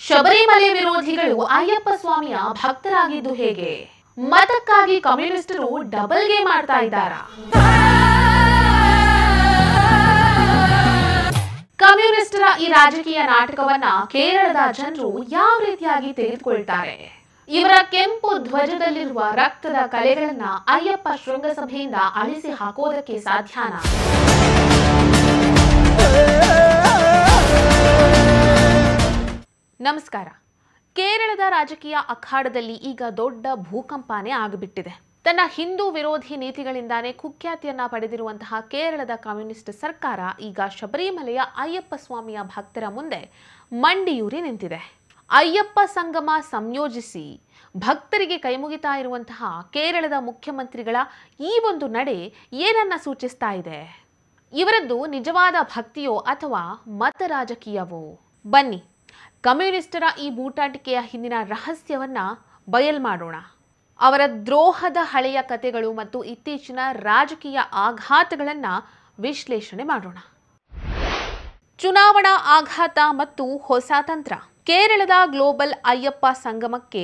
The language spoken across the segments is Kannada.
ಶಬರಿಮಲೆ ವಿರೋಧಿಗಳು ಅಯ್ಯಪ್ಪ ಸ್ವಾಮಿಯ ಭಕ್ತರಾಗಿದ್ದು ಹೇಗೆ? ಮತಕ್ಕಾಗಿ ಕಮ್ಯುನಿಸ್ಟರು ಡಬಲ್ ಗೇಮ್ ಆಡ್ತಾ ಇದ್ದಾರಾ? ಕಮ್ಯುನಿಸ್ಟರ ಈ ರಾಜಕೀಯ ನಾಟಕವನ್ನ ಕೇರಳದ ಜನರು ಯಾವ ರೀತಿಯಾಗಿ ತೆಗೆದುಕೊಳ್ತಾರೆ? ಇವರ ಕೆಂಪು ಧ್ವಜದಲ್ಲಿರುವ ರಕ್ತದ ಕಲೆಗಳನ್ನ ಅಯ್ಯಪ್ಪ ಶೃಂಗಸಭೆಯಿಂದ ಅಳಿಸಿ ಹಾಕೋದಕ್ಕೆ ಸಾಧ್ಯನಾ? ನಮಸ್ಕಾರ. ಕೇರಳದ ರಾಜಕೀಯ ಅಖಾಡದಲ್ಲಿ ಈಗ ದೊಡ್ಡ ಭೂಕಂಪನೇ ಆಗಿಬಿಟ್ಟಿದೆ. ತನ್ನ ಹಿಂದೂ ವಿರೋಧಿ ನೀತಿಗಳಿಂದಾನೇ ಕುಖ್ಯಾತಿಯನ್ನ ಪಡೆದಿರುವಂತಹ ಕೇರಳದ ಕಮ್ಯುನಿಸ್ಟ್ ಸರ್ಕಾರ ಈಗ ಶಬರಿಮಲೆಯ ಅಯ್ಯಪ್ಪ ಸ್ವಾಮಿಯ ಭಕ್ತರ ಮುಂದೆ ಮಂಡಿಯೂರಿ ನಿಂತಿದೆ. ಅಯ್ಯಪ್ಪ ಸಂಗಮ ಸಂಯೋಜಿಸಿ ಭಕ್ತರಿಗೆ ಕೈಮುಗಿತಾ ಇರುವಂತಹ ಕೇರಳದ ಮುಖ್ಯಮಂತ್ರಿಗಳ ಈ ಒಂದು ನಡೆ ಏನನ್ನ ಸೂಚಿಸ್ತಾ ಇದೆ? ಇವರದ್ದು ನಿಜವಾದ ಭಕ್ತಿಯೋ ಅಥವಾ ಮತ ರಾಜಕೀಯವೋ? ಬನ್ನಿ, ಕಮ್ಯುನಿಸ್ಟರ ಈ ಬೂಟಾಟಿಕೆಯ ಹಿಂದಿನ ರಹಸ್ಯವನ್ನ ಬಯಲ್ ಮಾಡೋಣ. ಅವರ ದ್ರೋಹದ ಹಳೆಯ ಕಥೆಗಳು ಮತ್ತು ಇತ್ತೀಚಿನ ರಾಜಕೀಯ ಆಘಾತಗಳನ್ನ ವಿಶ್ಲೇಷಣೆ ಮಾಡೋಣ. ಚುನಾವಣಾ ಆಘಾತ ಮತ್ತು ಹೊಸ ತಂತ್ರ. ಕೇರಳದ ಗ್ಲೋಬಲ್ ಅಯ್ಯಪ್ಪ ಸಂಗಮಕ್ಕೆ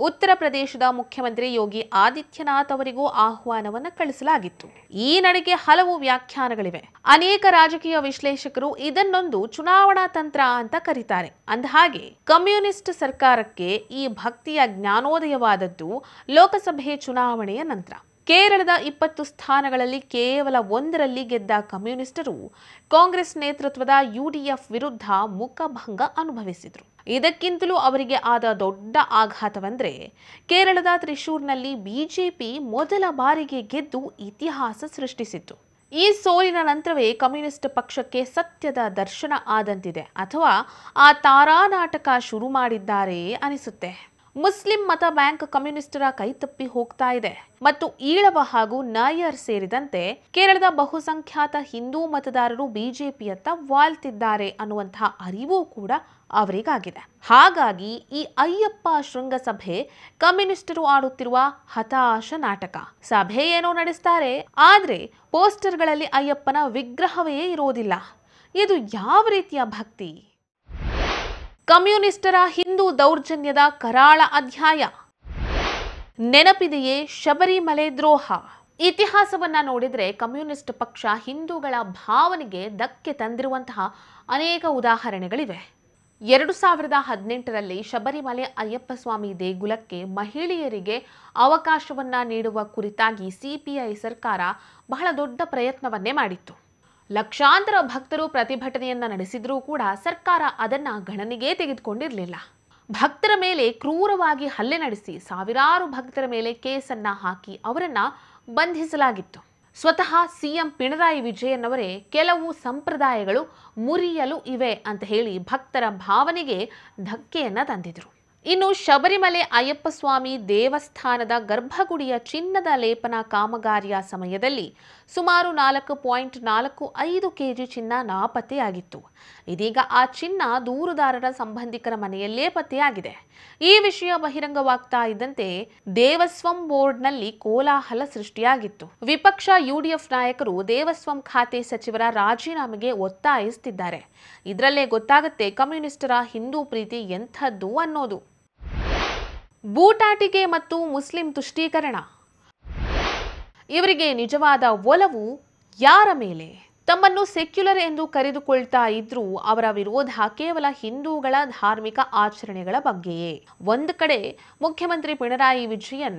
ಉತ್ತರ ಪ್ರದೇಶದ ಮುಖ್ಯಮಂತ್ರಿ ಯೋಗಿ ಆದಿತ್ಯನಾಥ್ ಅವರಿಗೂ ಆಹ್ವಾನವನ್ನು ಕಳಿಸಲಾಗಿತ್ತು. ಈ ನಡೆಗೆ ಹಲವು ವ್ಯಾಖ್ಯಾನಗಳಿವೆ. ಅನೇಕ ರಾಜಕೀಯ ವಿಶ್ಲೇಷಕರು ಇದನ್ನೊಂದು ಚುನಾವಣಾ ತಂತ್ರ ಅಂತ ಕರೀತಾರೆ. ಅಂದಹಾಗೆ ಕಮ್ಯುನಿಸ್ಟ್ ಸರ್ಕಾರಕ್ಕೆ ಈ ಭಕ್ತಿಯ ಜ್ಞಾನೋದಯವಾದದ್ದು ಲೋಕಸಭೆ ಚುನಾವಣೆಯ ನಂತರ. ಕೇರಳದ 20 ಸ್ಥಾನಗಳಲ್ಲಿ ಕೇವಲ 1ರಲ್ಲಿ ಗೆದ್ದ ಕಮ್ಯುನಿಸ್ಟರು ಕಾಂಗ್ರೆಸ್ ನೇತೃತ್ವದ UDF ವಿರುದ್ಧ ಮುಖಭಂಗ ಅನುಭವಿಸಿದರು. ಇದಕ್ಕಿಂತಲೂ ಅವರಿಗೆ ಆದ ದೊಡ್ಡ ಆಘಾತವೆಂದರೆ ಕೇರಳದ ತ್ರಿಶೂರ್ನಲ್ಲಿ ಬಿಜೆಪಿ ಮೊದಲ ಬಾರಿಗೆ ಗೆದ್ದು ಇತಿಹಾಸ ಸೃಷ್ಟಿಸಿತ್ತು. ಈ ಸೋಲಿನ ನಂತರವೇ ಕಮ್ಯುನಿಸ್ಟ್ ಪಕ್ಷಕ್ಕೆ ಸತ್ಯದ ದರ್ಶನ ಆದಂತಿದೆ, ಅಥವಾ ಆ ತಾರಾನಾಟಕ ಶುರು ಮಾಡಿದ್ದಾರೆ ಅನಿಸುತ್ತೆ. ಮುಸ್ಲಿಂ ಮತ ಬ್ಯಾಂಕ್ ಕಮ್ಯುನಿಸ್ಟರ ಕೈತಪ್ಪಿ ಹೋಗ್ತಾ ಇದೆ ಮತ್ತು ಈಳವ ಹಾಗೂ ನಾಯರ್ ಸೇರಿದಂತೆ ಕೇರಳದ ಬಹುಸಂಖ್ಯಾತ ಹಿಂದೂ ಮತದಾರರು ಬಿಜೆಪಿಯತ್ತ ವಾಲ್ತಿದ್ದಾರೆ ಅನ್ನುವಂತಹ ಅರಿವು ಕೂಡ ಅವರಿಗಾಗಿದೆ. ಹಾಗಾಗಿ ಈ ಅಯ್ಯಪ್ಪ ಶೃಂಗಸಭೆ ಕಮ್ಯುನಿಸ್ಟರು ಆಡುತ್ತಿರುವ ಹತಾಶ ನಾಟಕ. ಸಭೆ ಏನೋ ನಡೆಸ್ತಾರೆ, ಆದ್ರೆ ಪೋಸ್ಟರ್ಗಳಲ್ಲಿ ಅಯ್ಯಪ್ಪನ ವಿಗ್ರಹವೇ ಇರೋದಿಲ್ಲ. ಇದು ಯಾವ ರೀತಿಯ ಭಕ್ತಿ? ಕಮ್ಯುನಿಸ್ಟರ ಹಿಂದೂ ದೌರ್ಜನ್ಯದ ಕರಾಳ ಅಧ್ಯಾಯ. ನೆನಪಿದೆಯೇ ಶಬರಿಮಲೆ ದ್ರೋಹ? ಇತಿಹಾಸವನ್ನ ನೋಡಿದ್ರೆ ಕಮ್ಯುನಿಸ್ಟ್ ಪಕ್ಷ ಹಿಂದೂಗಳ ಭಾವನೆಗೆ ಧಕ್ಕೆ ತಂದಿರುವಂತಹ ಅನೇಕ ಉದಾಹರಣೆಗಳಿವೆ. 2018ರಲ್ಲಿ ಶಬರಿಮಲೆ ಅಯ್ಯಪ್ಪ ಸ್ವಾಮಿ ದೇಗುಲಕ್ಕೆ ಮಹಿಳೆಯರಿಗೆ ಅವಕಾಶವನ್ನ ನೀಡುವ ಕುರಿತಾಗಿ CPI ಸರ್ಕಾರ ಬಹಳ ದೊಡ್ಡ ಪ್ರಯತ್ನವನ್ನೇ ಮಾಡಿತ್ತು. ಲಕ್ಷಾಂತರ ಭಕ್ತರು ಪ್ರತಿಭಟನೆಯನ್ನ ನಡೆಸಿದ್ರೂ ಕೂಡ ಸರ್ಕಾರ ಅದನ್ನ ಗಣನೆಗೆ ತೆಗೆದುಕೊಂಡಿರಲಿಲ್ಲ. ಭಕ್ತರ ಮೇಲೆ ಕ್ರೂರವಾಗಿ ಹಲ್ಲೆ ನಡೆಸಿ ಸಾವಿರಾರು ಭಕ್ತರ ಮೇಲೆ ಕೇಸನ್ನ ಹಾಕಿ ಅವರನ್ನ ಬಂಧಿಸಲಾಗಿತ್ತು. ಸ್ವತಃ CM ಪಿಣರಾಯಿ ವಿಜಯನ್ ಅವರೇ ಕೆಲವು ಸಂಪ್ರದಾಯಗಳು ಮುರಿಯಲು ಇವೆ ಅಂತ ಹೇಳಿ ಭಕ್ತರ ಭಾವನೆಗೆ ಧಕ್ಕೆಯನ್ನ ತಂದಿದ್ರು. ಇನ್ನು ಶಬರಿಮಲೆ ಅಯ್ಯಪ್ಪ ಸ್ವಾಮಿ ದೇವಸ್ಥಾನದ ಗರ್ಭಗುಡಿಯ ಚಿನ್ನದ ಲೇಪನ ಕಾಮಗಾರಿಯ ಸಮಯದಲ್ಲಿ ಸುಮಾರು 4.45 kg ಚಿನ್ನ ನಾಪತ್ತೆಯಾಗಿತ್ತು. ಇದೀಗ ಆ ಚಿನ್ನ ದೂರುದಾರರ ಸಂಬಂಧಿಕರ ಮನೆಯಲ್ಲೇ ಪತ್ತೆಯಾಗಿದೆ. ಈ ವಿಷಯ ಬಹಿರಂಗವಾಗ್ತಾ ಇದ್ದಂತೆ ದೇವಸ್ವಂ ಬೋರ್ಡ್ನಲ್ಲಿ ಕೋಲಾಹಲ ಸೃಷ್ಟಿಯಾಗಿತ್ತು. ವಿಪಕ್ಷ UDF ನಾಯಕರು ದೇವಸ್ವಂ ಖಾತೆ ಸಚಿವರ ರಾಜೀನಾಮೆಗೆ ಒತ್ತಾಯಿಸುತ್ತಿದ್ದಾರೆ. ಇದರಲ್ಲೇ ಗೊತ್ತಾಗುತ್ತೆ ಕಮ್ಯುನಿಸ್ಟರ ಹಿಂದೂ ಪ್ರೀತಿ ಎಂಥದ್ದು ಅನ್ನೋದು. ಬೂಟಾಟಿಕೆ ಮತ್ತು ಮುಸ್ಲಿಂ ತುಷ್ಟೀಕರಣ. ಇವರಿಗೆ ನಿಜವಾದ ಒಲವು ಯಾರ ಮೇಲೆ? ತಮ್ಮನ್ನು ಸೆಕ್ಯುಲರ್ ಎಂದು ಕರೆದುಕೊಳ್ತಾ ಇದ್ರೂ ಅವರ ವಿರೋಧ ಕೇವಲ ಹಿಂದೂಗಳ ಧಾರ್ಮಿಕ ಆಚರಣೆಗಳ ಬಗ್ಗೆಯೇ. ಒಂದು ಕಡೆ ಮುಖ್ಯಮಂತ್ರಿ ಪಿಣರಾಯಿ ವಿಜಯನ್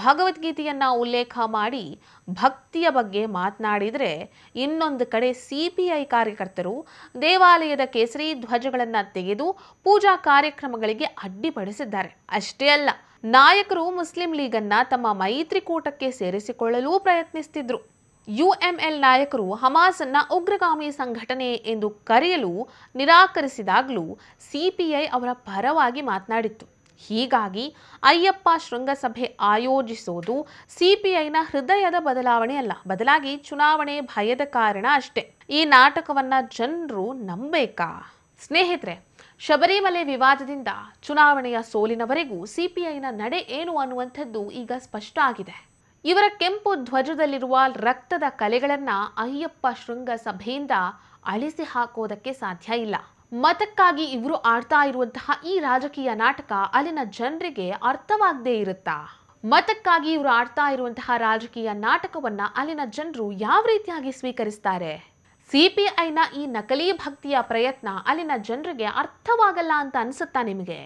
ಭಗವದ್ಗೀತೆಯನ್ನ ಉಲ್ಲೇಖ ಮಾಡಿ ಭಕ್ತಿಯ ಬಗ್ಗೆ ಮಾತನಾಡಿದರೆ, ಇನ್ನೊಂದು ಕಡೆ CPI ಕಾರ್ಯಕರ್ತರು ದೇವಾಲಯದ ಕೇಸರಿ ಧ್ವಜಗಳನ್ನ ತೆಗೆದು ಪೂಜಾ ಕಾರ್ಯಕ್ರಮಗಳಿಗೆ ಅಡ್ಡಿಪಡಿಸಿದ್ದಾರೆ. ಅಷ್ಟೇ ಅಲ್ಲ, ನಾಯಕರು ಮುಸ್ಲಿಂ ಲೀಗನ್ನ ತಮ್ಮ ಮೈತ್ರಿಕೂಟಕ್ಕೆ ಸೇರಿಸಿಕೊಳ್ಳಲು ಪ್ರಯತ್ನಿಸುತ್ತಿದ್ರು. UML ನಾಯಕರು ಹಮಾಸನ್ನ ಉಗ್ರಗಾಮಿ ಸಂಘಟನೆ ಎಂದು ಕರೆಯಲು ನಿರಾಕರಿಸಿದಾಗಲೂ CPI ಅವರ ಪರವಾಗಿ ಮಾತನಾಡಿತ್ತು. ಹೀಗಾಗಿ ಅಯ್ಯಪ್ಪ ಶೃಂಗಸಭೆ ಆಯೋಜಿಸೋದು CPIನ ಹೃದಯದ ಬದಲಾವಣೆಯಲ್ಲ, ಬದಲಾಗಿ ಚುನಾವಣೆ ಭಯದ ಕಾರಣ ಅಷ್ಟೇ. ಈ ನಾಟಕವನ್ನ ಜನರು ನಂಬೇಕಾ? ಸ್ನೇಹಿತರೆ, ಶಬರಿಮಲೆ ವಿವಾದದಿಂದ ಚುನಾವಣೆಯ ಸೋಲಿನವರೆಗೂ CPIನ ನಡೆ ಏನು ಅನ್ನುವಂಥದ್ದು ಈಗ ಸ್ಪಷ್ಟ ಆಗಿದೆ. ಇವರ ಕೆಂಪು ಧ್ವಜದಲ್ಲಿರುವ ರಕ್ತದ ಕಲೆಗಳನ್ನ ಅಯ್ಯಪ್ಪ ಶೃಂಗಸಭೆಯಿಂದ ಅಳಿಸಿ ಹಾಕೋದಕ್ಕೆ ಸಾಧ್ಯ ಇಲ್ಲ. ಮತಕ್ಕಾಗಿ ಇವರು ಆಡ್ತಾ ಇರುವಂತಹ ಈ ರಾಜಕೀಯ ನಾಟಕ ಅಲ್ಲಿನ ಜನರಿಗೆ ಅರ್ಥವಾಗದೇ ಇರುತ್ತಾ? ಮತಕ್ಕಾಗಿ ಇವರು ಆಡ್ತಾ ಇರುವಂತಹ ರಾಜಕೀಯ ನಾಟಕವನ್ನ ಅಲ್ಲಿನ ಜನರು ಯಾವ ರೀತಿಯಾಗಿ ಸ್ವೀಕರಿಸ್ತಾರೆ? ಸಿಪಿಐನ ಈ ನಕಲಿ ಭಕ್ತಿಯ ಪ್ರಯತ್ನ ಅಲ್ಲಿನ ಜನರಿಗೆ ಅರ್ಥವಾಗಲ್ಲ ಅಂತ ಅನಿಸುತ್ತಾ ನಿಮಗೆ?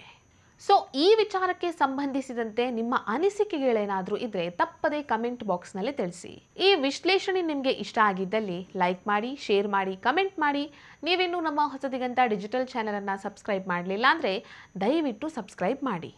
ಸೊ ಈ ವಿಚಾರಕ್ಕೆ ಸಂಬಂಧಿಸಿದಂತೆ ನಿಮ್ಮ ಅನಿಸಿಕೆಗಳೇನಾದರೂ ಇದ್ರೆ ತಪ್ಪದೇ ಕಮೆಂಟ್ ಬಾಕ್ಸ್ನಲ್ಲಿ ತಿಳಿಸಿ. ಈ ವಿಶ್ಲೇಷಣೆ ನಿಮಗೆ ಇಷ್ಟ ಆಗಿದ್ದಲ್ಲಿ ಲೈಕ್ ಮಾಡಿ, ಶೇರ್ ಮಾಡಿ, ಕಮೆಂಟ್ ಮಾಡಿ. ನೀವಿನ್ನೂ ನಮ್ಮ ಹೊಸದಿಗಂತ ಡಿಜಿಟಲ್ ಚಾನೆಲ್ ಅನ್ನು ಸಬ್ಸ್ಕ್ರೈಬ್ ಮಾಡಲಿಲ್ಲ ಅಂದರೆ ದಯವಿಟ್ಟು ಸಬ್ಸ್ಕ್ರೈಬ್ ಮಾಡಿ.